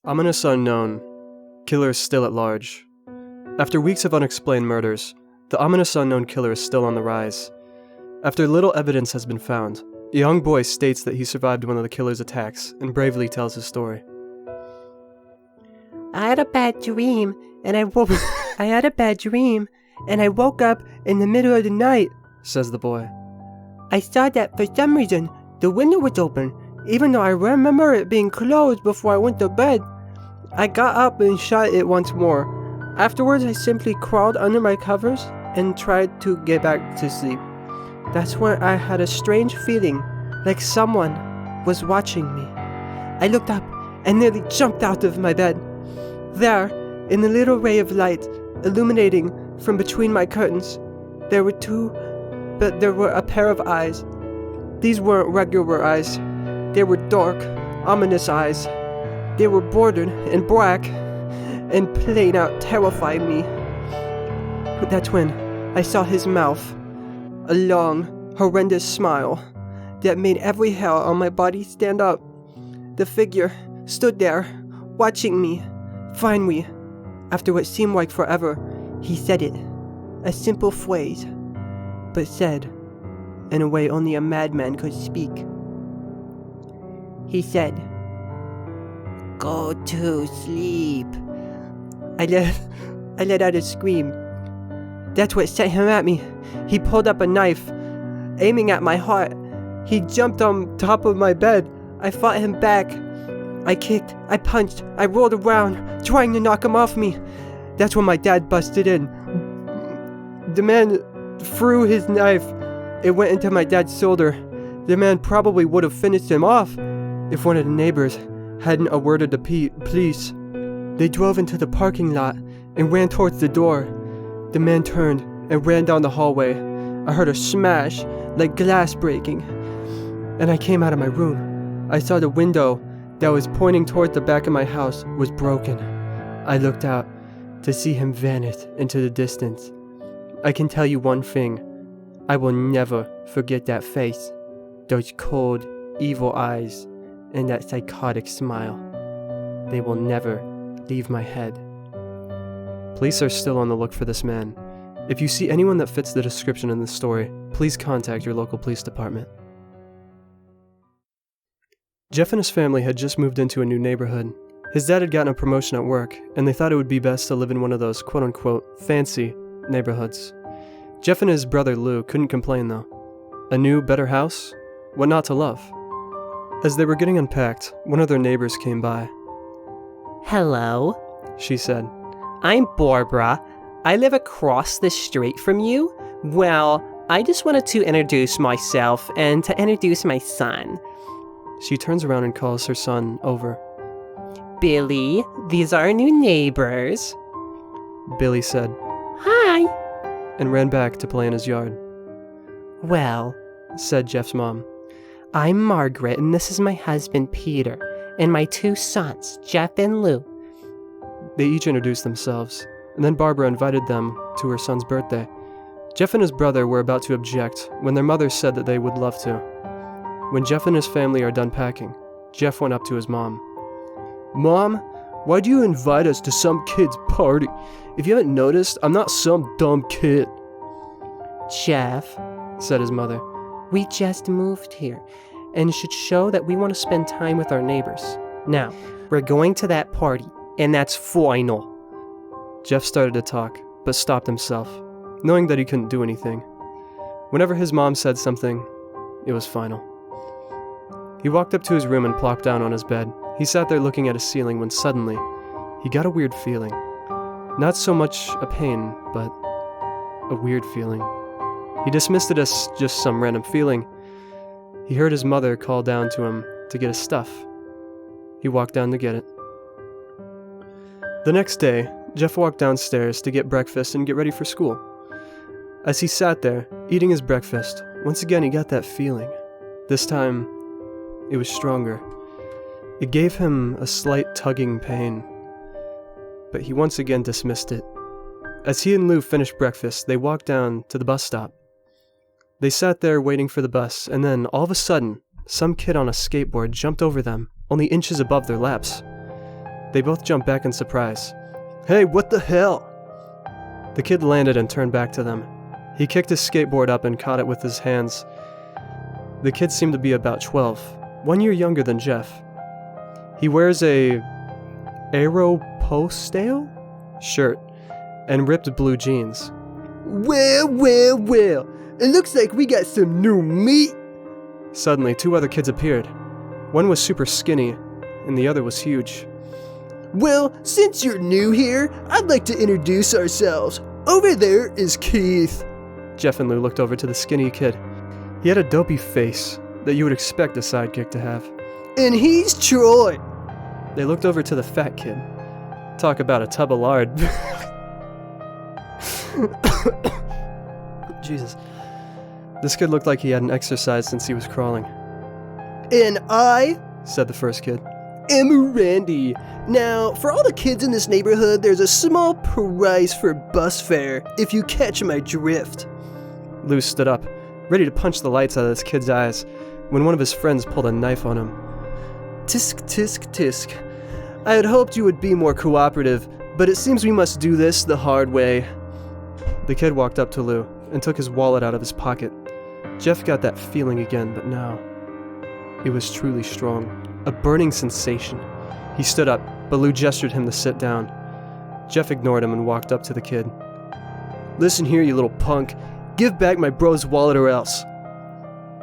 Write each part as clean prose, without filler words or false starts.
Ominous unknown. Killer is still at large. After weeks of unexplained murders, the ominous unknown killer is still on the rise. After little evidence has been found, a young boy states that he survived one of the killer's attacks and bravely tells his story. I had a bad dream, and I woke up in the middle of the night, says the boy. I saw that for some reason the window was open, even though I remember it being closed before I went to bed. I got up and shut it once more. Afterwards, I simply crawled under my covers and tried to get back to sleep. That's when I had a strange feeling, like someone was watching me. I looked up and nearly jumped out of my bed. There, in the little ray of light illuminating from between my curtains, there were a pair of eyes. These weren't regular eyes. They were dark, ominous eyes. They were bordered in black and plain out terrified me. That's when I saw his mouth, a long, horrendous smile that made every hair on my body stand up. The figure stood there, watching me. Finally, after what seemed like forever, he said it. A simple phrase, but said in a way only a madman could speak. He said, "Go to sleep." I let out a scream. That's what set him at me. He pulled up a knife, aiming at my heart. He jumped on top of my bed. I fought him back. I kicked, I punched, I rolled around, trying to knock him off me. That's when my dad busted in. The man threw his knife. It went into my dad's shoulder. The man probably would have finished him off if one of the neighbors hadn't alerted the police. They drove into the parking lot and ran towards the door. The man turned and ran down the hallway. I heard a smash, like glass breaking. And I came out of my room. I saw the window that was pointing toward the back of my house was broken. I looked out to see him vanish into the distance. I can tell you one thing. I will never forget that face, those cold, evil eyes, and that psychotic smile. They will never leave my head. Police are still on the look for this man. If you see anyone that fits the description in this story, please contact your local police department. Jeff and his family had just moved into a new neighborhood. His dad had gotten a promotion at work, and they thought it would be best to live in one of those quote-unquote fancy neighborhoods. Jeff and his brother Lou couldn't complain though. A new, better house? What not to love? As they were getting unpacked, one of their neighbors came by. "Hello," she said. "I'm Barbara. I live across the street from you. Well, I just wanted to introduce myself and to introduce my son." She turns around and calls her son over. "Billy, these are our new neighbors." Billy said, "Hi," and ran back to play in his yard. "Well," said Jeff's mom, "I'm Margaret, and this is my husband, Peter, and my two sons, Jeff and Lou." They each introduced themselves, and then Barbara invited them to her son's birthday. Jeff and his brother were about to object when their mother said that they would love to. When Jeff and his family are done packing, Jeff went up to his mom. "Mom, why do you invite us to some kid's party? If you haven't noticed, I'm not some dumb kid." "Jeff," said his mother, "we just moved here, and it should show that we want to spend time with our neighbors. Now, we're going to that party, and that's final." Jeff started to talk, but stopped himself, knowing that he couldn't do anything. Whenever his mom said something, it was final. He walked up to his room and plopped down on his bed. He sat there looking at his ceiling when suddenly, he got a weird feeling. Not so much a pain, but a weird feeling. He dismissed it as just some random feeling. He heard his mother call down to him to get his stuff. He walked down to get it. The next day, Jeff walked downstairs to get breakfast and get ready for school. As he sat there, eating his breakfast, once again he got that feeling. This time, it was stronger. It gave him a slight tugging pain, but he once again dismissed it. As he and Lou finished breakfast, they walked down to the bus stop. They sat there waiting for the bus, and then, all of a sudden, some kid on a skateboard jumped over them, only inches above their laps. They both jumped back in surprise. "Hey, what the hell?" The kid landed and turned back to them. He kicked his skateboard up and caught it with his hands. The kid seemed to be about 12, 1 year younger than Jeff. He wears a Aeropostale shirt and ripped blue jeans. Well, it looks like we got some new meat. Suddenly, 2 other kids appeared. One was super skinny, and the other was huge. Well, since you're new here, I'd like to introduce ourselves. Over there is Keith. Jeff and Lou looked over to the skinny kid. He had a dopey face that you would expect a sidekick to have. And he's Troy. They looked over to the fat kid. Talk about a tub of lard. Jesus. This kid looked like he hadn't exercised since he was crawling. And I, said the first kid, am Randy. Now, for all the kids in this neighborhood, there's a small price for bus fare, if you catch my drift. Lou stood up, ready to punch the lights out of this kid's eyes, when one of his friends pulled a knife on him. Tisk, tisk, tisk. I had hoped you would be more cooperative, but it seems we must do this the hard way. The kid walked up to Lou and took his wallet out of his pocket. Jeff got that feeling again, but now it was truly strong, a burning sensation. He stood up, but Lou gestured him to sit down. Jeff ignored him and walked up to the kid. Listen here, you little punk. Give back my bro's wallet or else.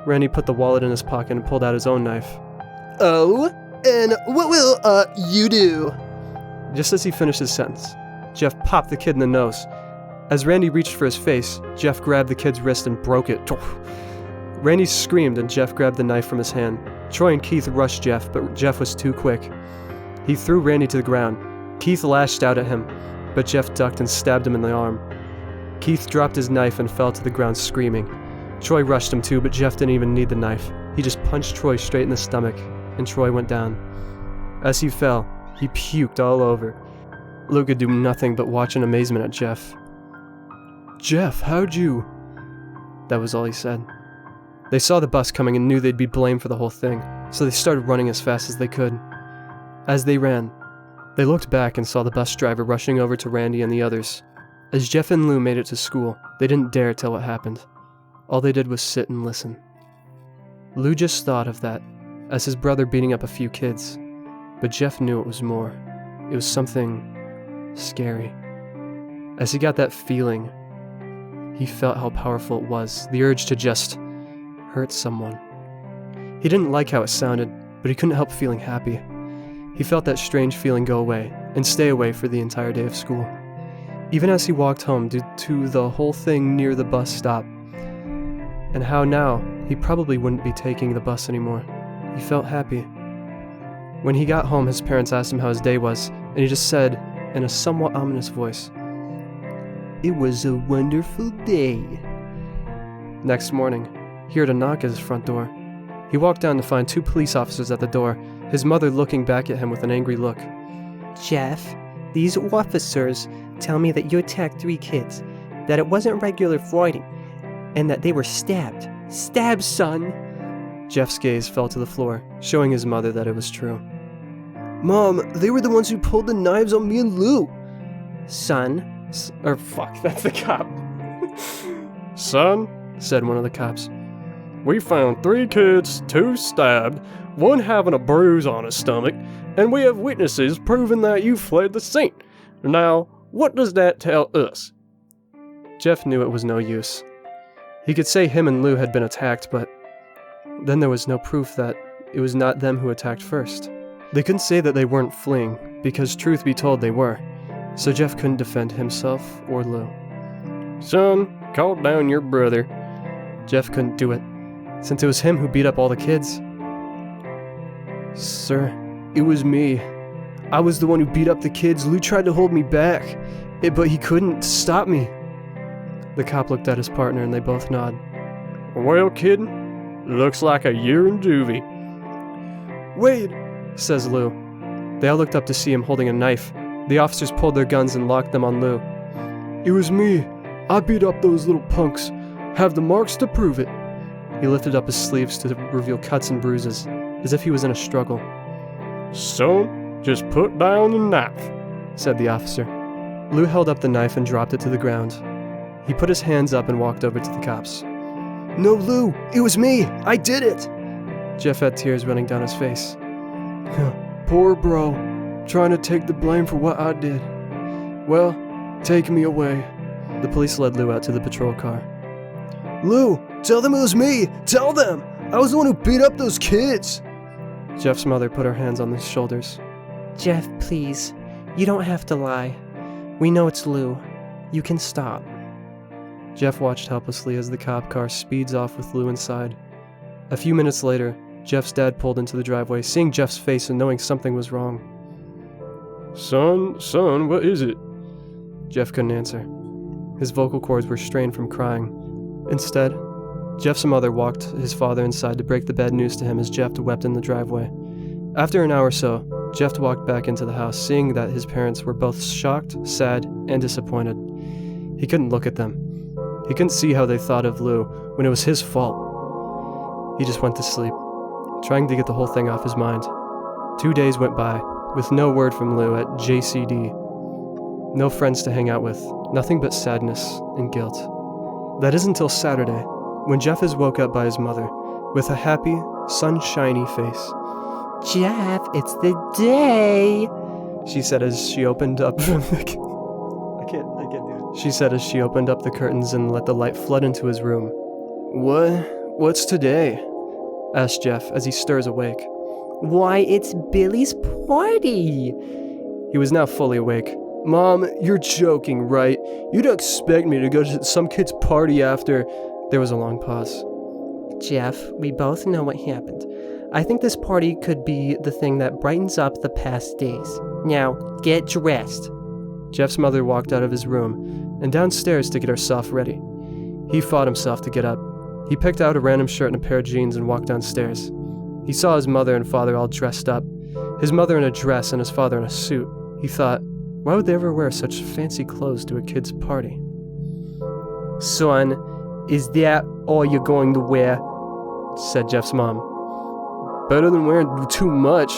Randy put the wallet in his pocket and pulled out his own knife. Oh? And what will, you do? Just as he finished his sentence, Jeff popped the kid in the nose. As Randy reached for his face, Jeff grabbed the kid's wrist and broke it. Randy screamed and Jeff grabbed the knife from his hand. Troy and Keith rushed Jeff, but Jeff was too quick. He threw Randy to the ground. Keith lashed out at him, but Jeff ducked and stabbed him in the arm. Keith dropped his knife and fell to the ground screaming. Troy rushed him too, but Jeff didn't even need the knife. He just punched Troy straight in the stomach, and Troy went down. As he fell, he puked all over. Lou could do nothing but watch in amazement at Jeff. "Jeff, how'd you?" That was all he said. They saw the bus coming and knew they'd be blamed for the whole thing, so they started running as fast as they could. As they ran, they looked back and saw the bus driver rushing over to Randy and the others. As Jeff and Lou made it to school, they didn't dare tell what happened. All they did was sit and listen. Lou just thought of that as his brother beating up a few kids, but Jeff knew it was more. It was something scary. As he got that feeling, he felt how powerful it was, the urge to just hurt someone. He didn't like how it sounded, but he couldn't help feeling happy. He felt that strange feeling go away and stay away for the entire day of school. Even as he walked home due to the whole thing near the bus stop, and how now he probably wouldn't be taking the bus anymore, he felt happy. When he got home, his parents asked him how his day was, and he just said, in a somewhat ominous voice, "It was a wonderful day." Next morning, he heard a knock at his front door. He walked down to find 2 police officers at the door, his mother looking back at him with an angry look. "Jeff, these officers tell me that you attacked 3 kids, that it wasn't regular fighting, and that they were stabbed. Stabbed, son!" Jeff's gaze fell to the floor, showing his mother that it was true. "Mom, they were the ones who pulled the knives on me and Lou." "Son?" That's the cop. "Son," said one of the cops, "we found 3 kids, 2 stabbed, 1 having a bruise on his stomach, and we have witnesses proving that you fled the scene. Now, what does that tell us?" Jeff knew it was no use. He could say him and Lou had been attacked, but then there was no proof that it was not them who attacked first. They couldn't say that they weren't fleeing, because truth be told they were, so Jeff couldn't defend himself or Lou. "Son, calm down your brother." Jeff couldn't do it, since it was him who beat up all the kids. "Sir, it was me. I was the one who beat up the kids. Lou tried to hold me back, but he couldn't stop me." The cop looked at his partner and they both nodded. "Well, kid, looks like a year in juvie." "Wait," says Lou. They all looked up to see him holding a knife. The officers pulled their guns and locked them on Lou. "It was me. I beat up those little punks. Have the marks to prove it." He lifted up his sleeves to reveal cuts and bruises, as if he was in a struggle. "Son, Just put down the knife, said the officer. Lou held up the knife and dropped it to the ground. He put his hands up and walked over to the cops. No, Lou, it was me. I did it. Jeff had tears running down his face. Poor bro, trying to take the blame for what I did. Well, take me away. The police led Lou out to the patrol car. Lou, tell them it was me! Tell them! I was the one who beat up those kids! Jeff's mother put her hands on his shoulders. Jeff, please. You don't have to lie. We know it's Lou. You can stop. Jeff watched helplessly as the cop car speeds off with Lou inside. A few minutes later, Jeff's dad pulled into the driveway, seeing Jeff's face and knowing something was wrong. Son, what is it? Jeff couldn't answer. His vocal cords were strained from crying. Instead, Jeff's mother walked his father inside to break the bad news to him as Jeff wept in the driveway. After an hour or so, Jeff walked back into the house, seeing that his parents were both shocked, sad, and disappointed. He couldn't look at them. He couldn't see how they thought of Lou when it was his fault. He just went to sleep, trying to get the whole thing off his mind. 2 days went by, with no word from Lou at JCD. No friends to hang out with, nothing but sadness and guilt. That is until Saturday, when Jeff is woke up by his mother, with a happy, sunshiny face. Jeff, it's the day, she said as she opened up from the... I can't do it. She said as she opened up the curtains and let the light flood into his room. What's today? Asked Jeff as he stirs awake. Why, it's Billy's party. He was now fully awake. Mom, you're joking, right? You don't expect me to go to some kid's party after... There was a long pause. Jeff, we both know what happened. I think this party could be the thing that brightens up the past days. Now, get dressed. Jeff's mother walked out of his room and downstairs to get herself ready. He fought himself to get up. He picked out a random shirt and a pair of jeans and walked downstairs. He saw his mother and father all dressed up. His mother in a dress and his father in a suit. He thought, why would they ever wear such fancy clothes to a kid's party? Son, is that all you're going to wear? Said Jeff's mom. Better than wearing too much,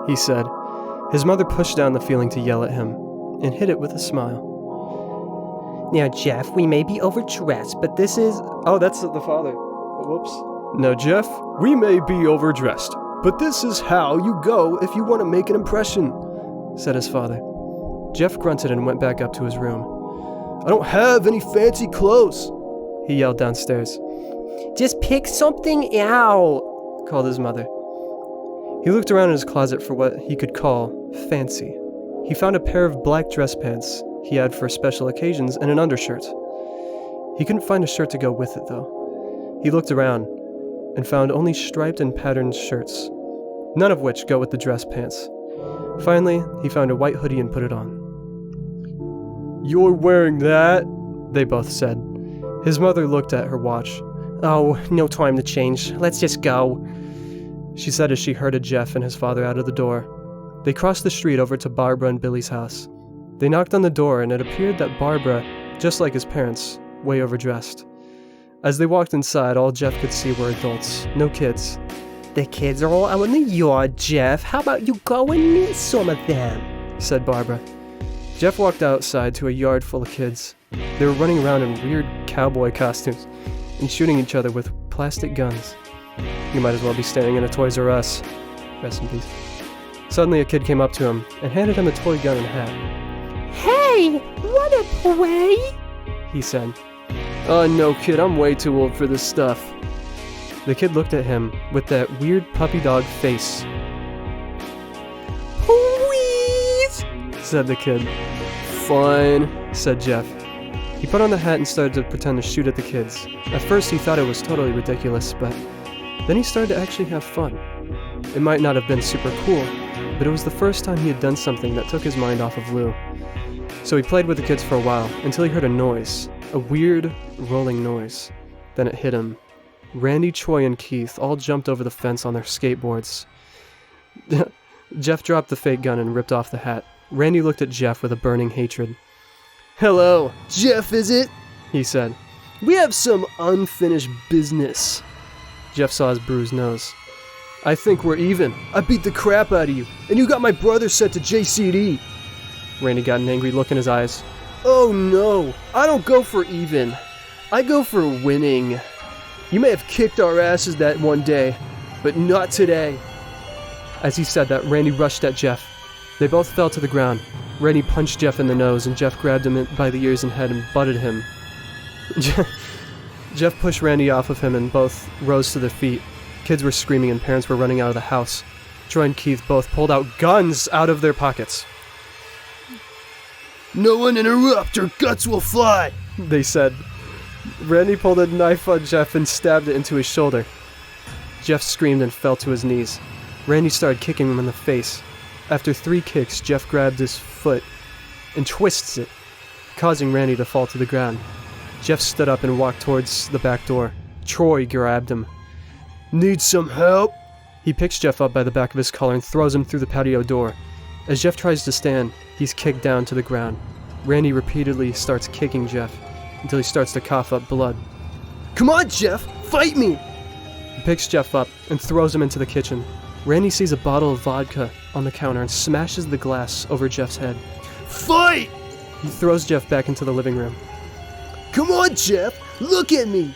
he said. His mother pushed down the feeling to yell at him and hid it with a smile. Now, Jeff, we may be overdressed, but this is... Oh, that's the father. Whoops. No, Jeff, we may be overdressed, but this is how you go if you want to make an impression, said his father. Jeff grunted and went back up to his room. I don't have any fancy clothes, he yelled downstairs. Just pick something out, called his mother. He looked around in his closet for what he could call fancy. He found a pair of black dress pants he had for special occasions and an undershirt. He couldn't find a shirt to go with it, though. He looked around and found only striped and patterned shirts, none of which go with the dress pants. Finally, he found a white hoodie and put it on. You're wearing that? They both said. His mother looked at her watch. Oh, no time to change. Let's just go, she said as she herded Jeff and his father out of the door. They crossed the street over to Barbara and Billy's house. They knocked on the door and it appeared that Barbara, just like his parents, way overdressed. As they walked inside, all Jeff could see were adults, no kids. The kids are all out in the yard, Jeff. How about you go and meet some of them? Said Barbara. Jeff walked outside to a yard full of kids. They were running around in weird cowboy costumes and shooting each other with plastic guns. You might as well be standing in a Toys R Us. Rest in peace. Suddenly a kid came up to him and handed him a toy gun and hat. Hey, wanna play? He said. Oh no, kid, I'm way too old for this stuff. The kid looked at him with that weird puppy dog face. Please, said the kid. Fine, said Jeff. He put on the hat and started to pretend to shoot at the kids. At first he thought it was totally ridiculous, but then he started to actually have fun. It might not have been super cool, but it was the first time he had done something that took his mind off of Lou. So he played with the kids for a while, until he heard a noise, a weird, rolling noise. Then it hit him. Randy, Troy, and Keith all jumped over the fence on their skateboards. Jeff dropped the fake gun and ripped off the hat. Randy looked at Jeff with a burning hatred. Hello, Jeff, is it? He said. We have some unfinished business. Jeff saw his bruised nose. I think we're even. I beat the crap out of you, and you got my brother sent to JCD. Randy got an angry look in his eyes. Oh no, I don't go for even. I go for winning. You may have kicked our asses that one day, but not today. As he said that, Randy rushed at Jeff. They both fell to the ground. Randy punched Jeff in the nose, and Jeff grabbed him by the ears and head and butted him. Jeff pushed Randy off of him, and both rose to their feet. Kids were screaming, and parents were running out of the house. Troy and Keith both pulled out guns out of their pockets. No one interrupt, or guts will fly, they said. Randy pulled a knife on Jeff and stabbed it into his shoulder. Jeff screamed and fell to his knees. Randy started kicking him in the face. After 3 kicks, Jeff grabbed his foot and twists it, causing Randy to fall to the ground. Jeff stood up and walked towards the back door. Troy grabbed him. Need some help? He picks Jeff up by the back of his collar and throws him through the patio door. As Jeff tries to stand, he's kicked down to the ground. Randy repeatedly starts kicking Jeff until he starts to cough up blood. Come on, Jeff! Fight me! He picks Jeff up and throws him into the kitchen. Randy sees a bottle of vodka on the counter and smashes the glass over Jeff's head. Fight! He throws Jeff back into the living room. Come on, Jeff! Look at me!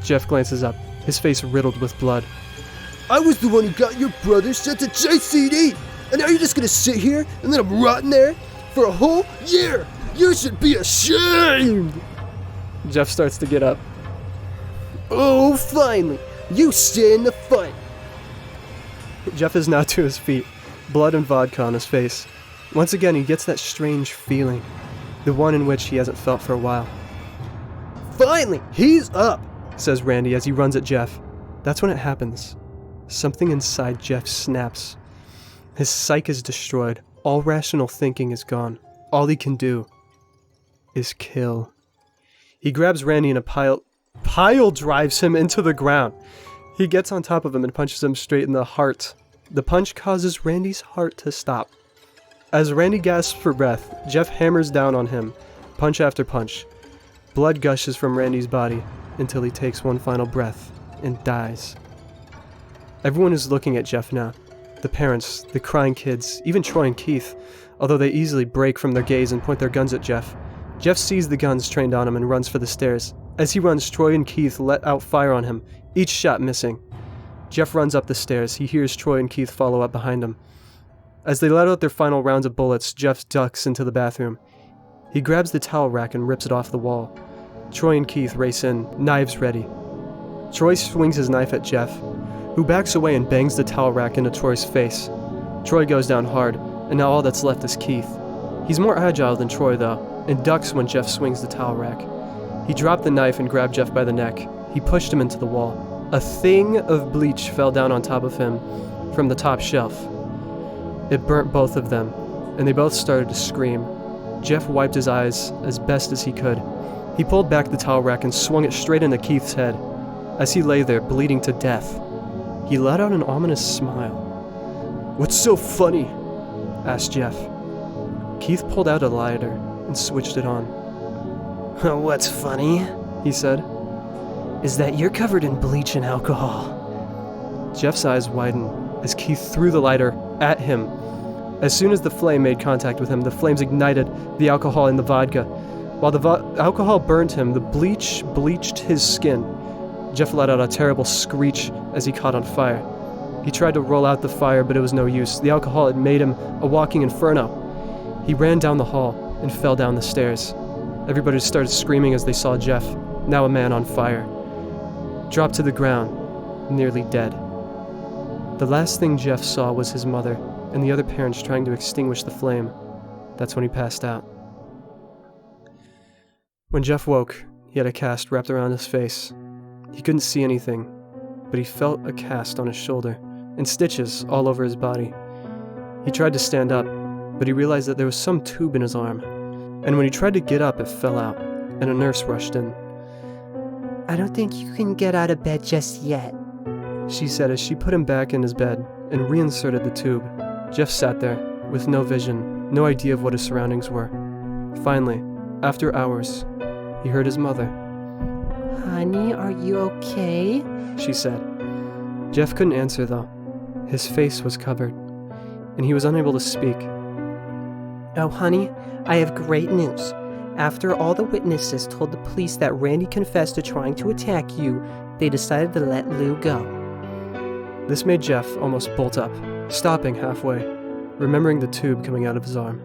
Jeff glances up, his face riddled with blood. I was the one who got your brother sent to JCD! And now you're just gonna sit here and let him rot in there for a whole year! You should be ashamed! Jeff starts to get up. Oh, finally! You stand the fight! Jeff is now to his feet, blood and vodka on his face. Once again, he gets that strange feeling, the one in which he hasn't felt for a while. Finally, he's up, says Randy as he runs at Jeff. That's when it happens. Something inside Jeff snaps. His psyche is destroyed. All rational thinking is gone. All he can do is kill. He grabs Randy and a pile drives him into the ground. He gets on top of him and punches him straight in the heart. The punch causes Randy's heart to stop. As Randy gasps for breath, Jeff hammers down on him, punch after punch. Blood gushes from Randy's body until he takes one final breath and dies. Everyone is looking at Jeff now. The parents, the crying kids, even Troy and Keith, although they easily break from their gaze and point their guns at Jeff. Jeff sees the guns trained on him and runs for the stairs. As he runs, Troy and Keith let out fire on him, each shot missing. Jeff runs up the stairs. He hears Troy and Keith follow up behind him. As they let out their final rounds of bullets, Jeff ducks into the bathroom. He grabs the towel rack and rips it off the wall. Troy and Keith race in, knives ready. Troy swings his knife at Jeff, who backs away and bangs the towel rack into Troy's face. Troy goes down hard, and now all that's left is Keith. He's more agile than Troy, though, and ducks when Jeff swings the towel rack. He dropped the knife and grabbed Jeff by the neck. He pushed him into the wall. A thing of bleach fell down on top of him from the top shelf. It burnt both of them, and they both started to scream. Jeff wiped his eyes as best as he could. He pulled back the towel rack and swung it straight into Keith's head. As he lay there, bleeding to death, he let out an ominous smile. What's so funny? Asked Jeff. Keith pulled out a lighter and switched it on. What's funny, he said, is that you're covered in bleach and alcohol. Jeff's eyes widened as Keith threw the lighter at him. As soon as the flame made contact with him, the flames ignited the alcohol in the vodka. While the alcohol burned him, the bleach bleached his skin. Jeff let out a terrible screech as he caught on fire. He tried to roll out the fire, but it was no use. The alcohol had made him a walking inferno. He ran down the hall and fell down the stairs. Everybody started screaming as they saw Jeff, now a man on fire, drop to the ground, nearly dead. The last thing Jeff saw was his mother and the other parents trying to extinguish the flame. That's when he passed out. When Jeff woke, he had a cast wrapped around his face. He couldn't see anything, but he felt a cast on his shoulder and stitches all over his body. He tried to stand up, but he realized that there was some tube in his arm. And when he tried to get up, it fell out, and a nurse rushed in. I don't think you can get out of bed just yet, she said as she put him back in his bed and reinserted the tube. Jeff sat there, with no vision, no idea of what his surroundings were. Finally, after hours, he heard his mother. Honey, are you okay? She said. Jeff couldn't answer, though. His face was covered, and he was unable to speak. Oh, honey, I have great news. After all the witnesses told the police that Randy confessed to trying to attack you, they decided to let Lou go. This made Jeff almost bolt up, stopping halfway, remembering the tube coming out of his arm.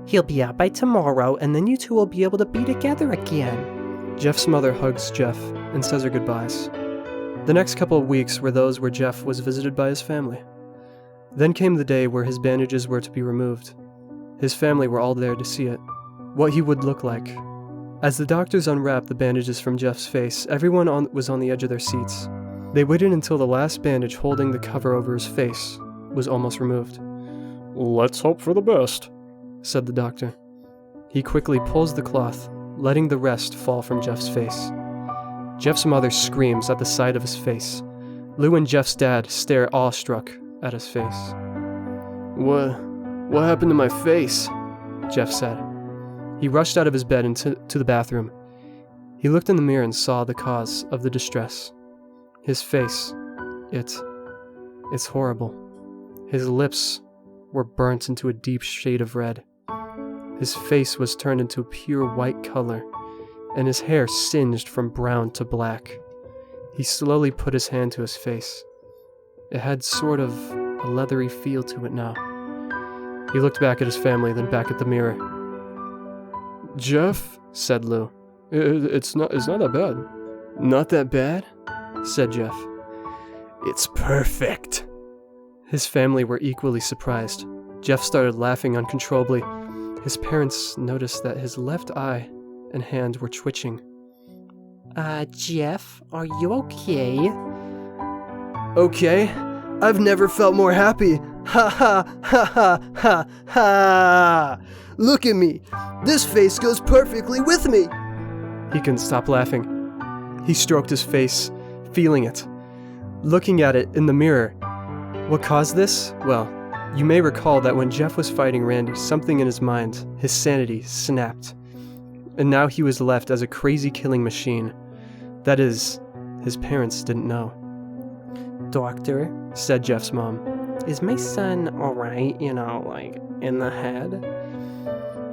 He'll be out by tomorrow, and then you two will be able to be together again. Jeff's mother hugs Jeff and says her goodbyes. The next couple of weeks were those where Jeff was visited by his family. Then came the day where his bandages were to be removed. His family were all there to see it, what he would look like. As the doctors unwrapped the bandages from Jeff's face, everyone was on the edge of their seats. They waited until the last bandage holding the cover over his face was almost removed. "Let's hope for the best," said the doctor. He quickly pulls the cloth, letting the rest fall from Jeff's face. Jeff's mother screams at the sight of his face. Lou and Jeff's dad stare awestruck at his face. What happened to my face?" Jeff said. He rushed out of his bed into the bathroom. He looked in the mirror and saw the cause of the distress. His face, it's horrible. His lips were burnt into a deep shade of red. His face was turned into a pure white color, and his hair singed from brown to black. He slowly put his hand to his face. It had sort of a leathery feel to it now. He looked back at his family, then back at the mirror. "Jeff," said Lou, it's not that bad." "Not that bad?" said Jeff. "It's perfect." His family were equally surprised. Jeff started laughing uncontrollably. His parents noticed that his left eye and hand were twitching. Jeff, are you okay? "Okay, I've never felt more happy. Ha ha ha ha ha ha! Look at me! This face goes perfectly with me!" He couldn't stop laughing. He stroked his face, feeling it, looking at it in the mirror. What caused this? Well, you may recall that when Jeff was fighting Randy, something in his mind, his sanity, snapped. And now he was left as a crazy killing machine. That is, his parents didn't know. "Doctor," said Jeff's mom, "is my son alright, like, in the head?"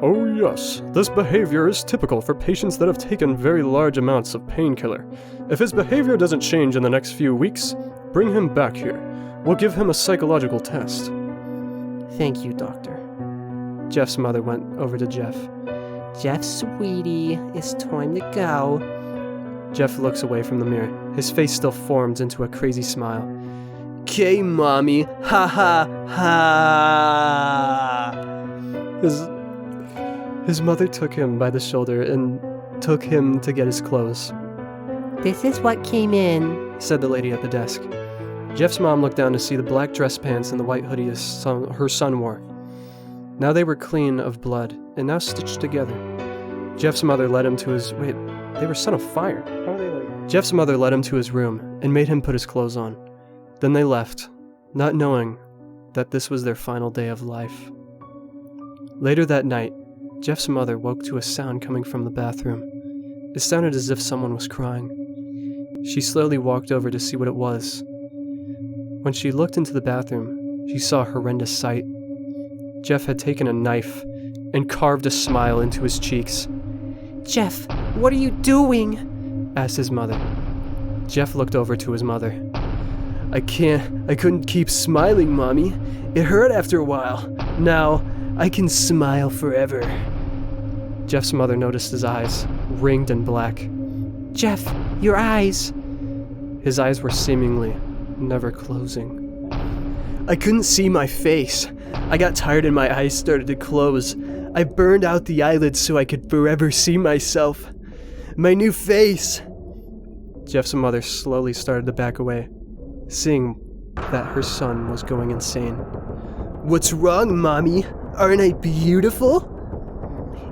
"Oh yes, this behavior is typical for patients that have taken very large amounts of painkiller. If his behavior doesn't change in the next few weeks, bring him back here. We'll give him a psychological test." "Thank you, doctor." Jeff's mother went over to Jeff. "Jeff, sweetie, it's time to go." Jeff looks away from the mirror. His face still formed into a crazy smile. "'Kay, mommy, ha ha ha!" His mother took him by the shoulder and took him to get his clothes. "This is what came in," said the lady at the desk. Jeff's mom looked down to see the black dress pants and the white hoodie her son wore. Now they were clean of blood and now stitched together. Jeff's mother led him to his... Wait, they were son of fire. How are they like... Jeff's mother led him to his room and made him put his clothes on. Then they left, not knowing that this was their final day of life. Later that night, Jeff's mother woke to a sound coming from the bathroom. It sounded as if someone was crying. She slowly walked over to see what it was. When she looked into the bathroom, she saw a horrendous sight. Jeff had taken a knife and carved a smile into his cheeks. "Jeff, what are you doing?" asked his mother. Jeff looked over to his mother. I couldn't keep smiling, Mommy. It hurt after a while. Now, I can smile forever." Jeff's mother noticed his eyes, ringed and black. "Jeff, your eyes!" His eyes were seemingly never closing. I couldn't see my face. I got tired and my eyes started to close. I burned out the eyelids so I could forever see myself. My new face. Jeff's mother slowly started to back away, seeing that her son was going insane. What's wrong, Mommy? Aren't I beautiful?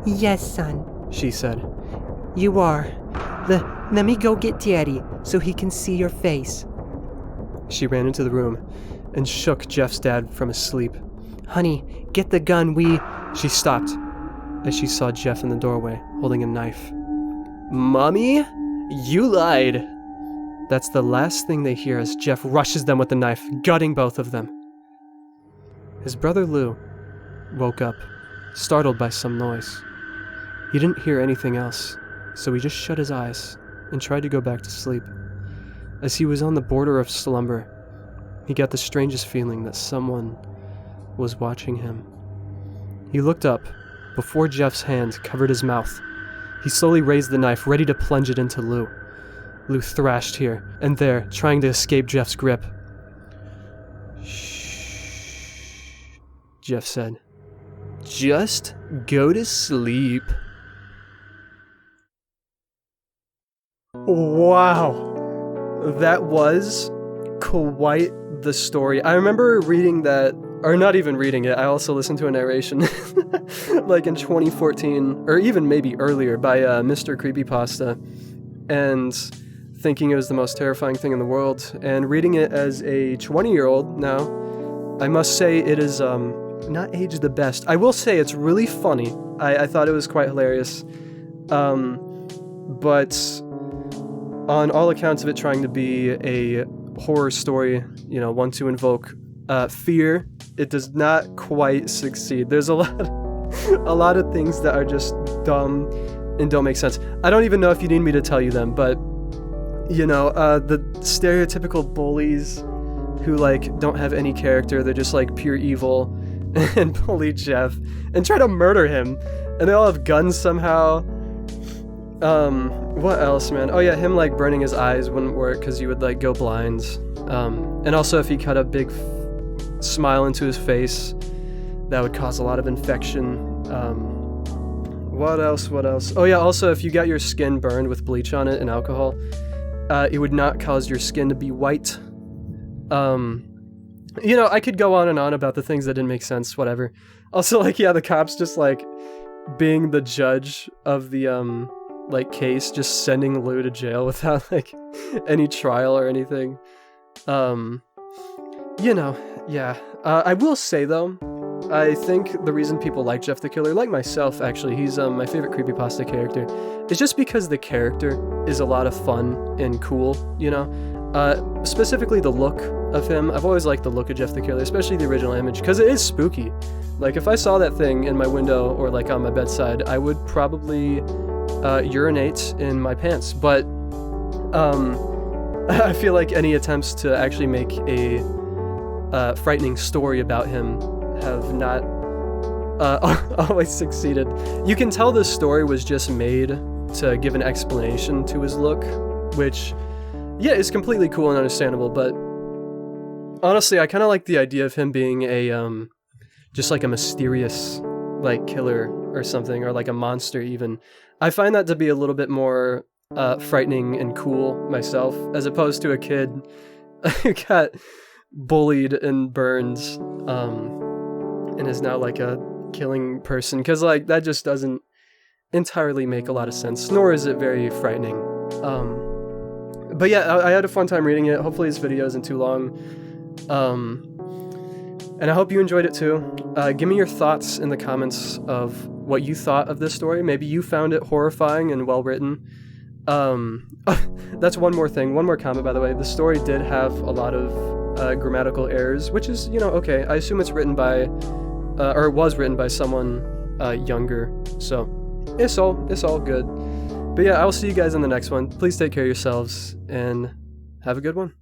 Yes, son, she said. You are. Let me go get Daddy so he can see your face. She ran into the room and shook Jeff's dad from his sleep. Honey, get the gun, She stopped as she saw Jeff in the doorway holding a knife. Mommy? You lied. That's the last thing they hear as Jeff rushes them with the knife, gutting both of them. His brother Lou woke up, startled by some noise. He didn't hear anything else, so he just shut his eyes and tried to go back to sleep. As he was on the border of slumber, he got the strangest feeling that someone was watching him. He looked up before Jeff's hand covered his mouth. He slowly raised the knife, ready to plunge it into Lou. Lou thrashed here and there, trying to escape Jeff's grip. "Shh," Jeff said. "Just go to sleep." Wow. That was quite the story. I remember reading that, or not even reading it, I also listened to a narration like in 2014, or even maybe earlier, by Mr. Creepypasta, and thinking it was the most terrifying thing in the world. And reading it as a 20-year-old now, I must say it is not aged the best. I will say it's really funny. I thought it was quite hilarious. But on all accounts of it trying to be a horror story, one to invoke fear, it does not quite succeed. There's a lot of things that are just dumb and don't make sense. I don't even know if you need me to tell you them, but the stereotypical bullies who don't have any character, they're just pure evil and bully Jeff and try to murder him, and they all have guns somehow. What else, man? Oh yeah, him burning his eyes wouldn't work because you would go blind. And also if he cut a big smile into his face, that would cause a lot of infection. What else? Oh yeah, also if you got your skin burned with bleach on it and alcohol, it would not cause your skin to be white. I could go on and on about the things that didn't make sense, whatever. Also, the cops just, being the judge of the, case, just sending Lou to jail without, any trial or anything. Yeah. I will say, though, I think the reason people like Jeff the Killer, like myself, actually, he's, my favorite Creepypasta character, is just because the character is a lot of fun and cool, specifically the look of him. I've always liked the look of Jeff the Killer, especially the original image, because it is spooky. If I saw that thing in my window or on my bedside, I would probably urinate in my pants. But I feel like any attempts to actually make a frightening story about him have not always succeeded. You can tell this story was just made to give an explanation to his look, which, yeah, is completely cool and understandable, but honestly, I kind of like the idea of him being a, just a mysterious, killer or something, or a monster even. I find that to be a little bit more frightening and cool myself, as opposed to a kid who got bullied and burned, and is now a killing person, because that just doesn't entirely make a lot of sense, nor is it very frightening. But yeah, I had a fun time reading it. Hopefully this video isn't too long. And I hope you enjoyed it too. Give me your thoughts in the comments of what you thought of this story. Maybe you found it horrifying and well written. That's one more thing. One more comment, by the way. The story did have a lot of grammatical errors, which is, okay. I assume it's written by, or it was written by someone younger. So it's all good. But yeah, I will see you guys in the next one. Please take care of yourselves and have a good one.